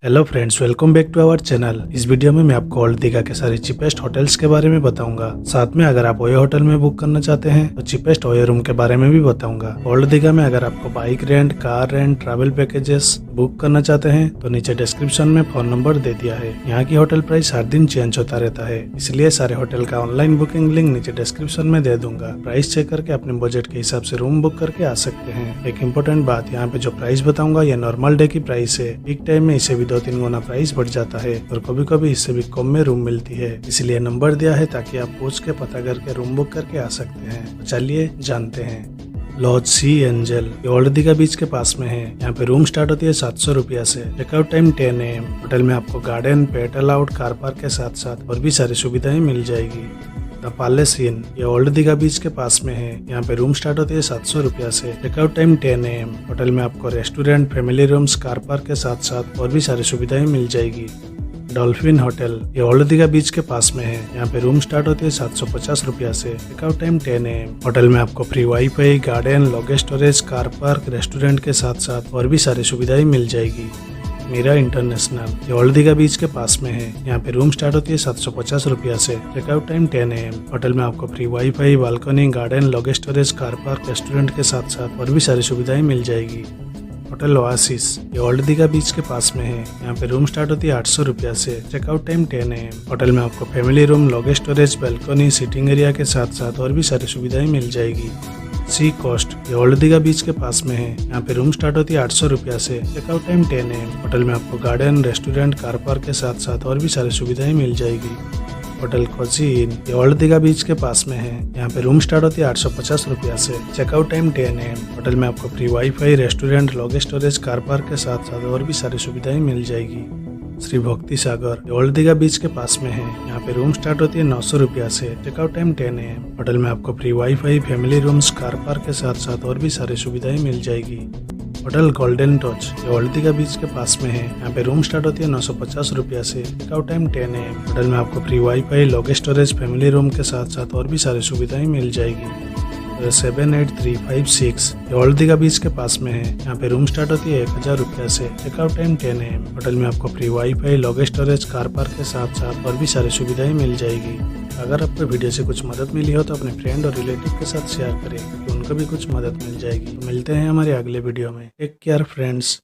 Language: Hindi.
Hello friends, welcome back to our channel. इस वीडियो में मैं आपको ओल्ड दीघा के सारे चीपेस्ट होटल्स के बारे में बताऊंगा। साथ में अगर आप ओयो होटल में बुक करना चाहते हैं तो चीपेस्ट ओयो रूम के बारे में भी बताऊंगा। ओल्ड दीघा में अगर आपको bike rent, car rent, travel packages book करना चाहते हैं तो नीचे डिस्क्रिप्शन में फोन नंबर दे दिया है। यहाँ की होटल प्राइस हर दिन चेंज होता रहता है, इसलिए सारे होटल का ऑनलाइन बुकिंग लिंक नीचे डिस्क्रिप्शन में दे दूंगा। प्राइस चेक करके अपने बजट के हिसाब से रूम बुक करके आ सकते हैं। एक इम्पोर्टेंट बात, यहाँ पे जो प्राइस बताऊंगा ये नॉर्मल डे की प्राइस है। पीक टाइम में इसे भी 2-3 गुना प्राइस बढ़ जाता है और कभी कभी इससे भी कम में रूम मिलती है, इसलिए नंबर दिया है ताकि आप पूछ के पता करके रूम बुक करके आ सकते हैं। तो चलिए जानते हैं। लॉज सी एंजल ये ओल्ड दीघा बीच के पास में है। यहाँ पे रूम स्टार्ट होती है 700 रुपया से। Checkout time 10 AM। होटल में आपको गार्डन, पेट अलाउड, कार पार्क के साथ साथ और भी सारी सुविधाएं मिल जाएगी। द पैलेस इन ये ओल्ड दीघा बीच के पास में है। यहाँ पे रूम स्टार्ट होती है 700 रुपया से। Checkout time 10 AM। होटल में आपको restaurant, family rooms, car park के साथ साथ और भी सारी सुविधाएं मिल जाएगी। डॉल्फिन होटल ये ओल्ड दीघा बीच के पास में है। यहाँ पे रूम स्टार्ट होती है 750 रुपया से। Checkout time 10 AM। होटल में आपको free wifi, garden, log storage, car park, restaurant के साथ साथ और भी सारी सुविधाएं मिल जाएगी। मीरा इंटरनेशनल ये ओल्ड दीघा बीच के पास में है। यहाँ पे रूम स्टार्ट होती है 750 रुपया से। Checkout time 10 AM। होटल में आपको free wifi, balcony, garden, log storage, car park, restaurant के साथ साथ और भी सारी सुविधाएं मिल जाएगी। होटल ओएसिस ये ओल्ड दीघा बीच के पास में है। यहाँ पे रूम स्टार्ट होती है 800 रुपया से। Checkout time 10 AM। होटल में आपको family room, log storage, balcony, sitting area के साथ साथ और भी सारी सुविधाएं मिल जाएगी। सी कोस्ट ये ओल्ड दीघा बीच के पास में है। यहाँ पे रूम स्टार्ट होती है 800 रुपया से। Checkout time 10 AM। होटल में आपको गार्डन, रेस्टोरेंट, कार पार्क के साथ साथ और भी सारी सुविधाएं मिल जाएगी। होटल कोसी इन ये ओल्ड दीघा बीच के पास में है। यहाँ पे रूम स्टार्ट होती है 850 रुपया से। Checkout time 10 AM। होटल में आपको free wifi, restaurant, log storage, car park के साथ साथ और भी सारी सुविधाएं मिल जाएगी। श्री भक्ति सागर ये ओल्ड दीघा बीच के पास में है। यहाँ पे रूम स्टार्ट होती है 900 रुपया से। Checkout time 10 AM। होटल में आपको free wifi, family rooms, car park के साथ साथ और भी सारी सुविधाएं मिल जाएगी। होटल गोल्डन टच ये ओल्ड दीघा बीच के पास में है। यहाँ पे रूम स्टार्ट होती है 950 रुपया से। Checkout time 10 AM। होटल में आपको free wifi, log storage, family room के साथ साथ और भी सारी सुविधाएं मिल जाएगी। 78356 ये ओल्ड दीघा बीच के पास में है। यहाँ पे रूम स्टार्ट होती है 1000 रुपया से। Checkout time 10 AM। होटल में आपको free wifi, log storage, car park के साथ साथ और भी सारी सुविधाएं मिल जाएगी। अगर आपको वीडियो से कुछ मदद मिली हो तो अपने फ्रेंड और रिलेटिव के साथ शेयर करें, क्योंकि उनको भी कुछ मदद मिल जाएगी। तो मिलते हैं हमारे अगले वीडियो में। Take care friends.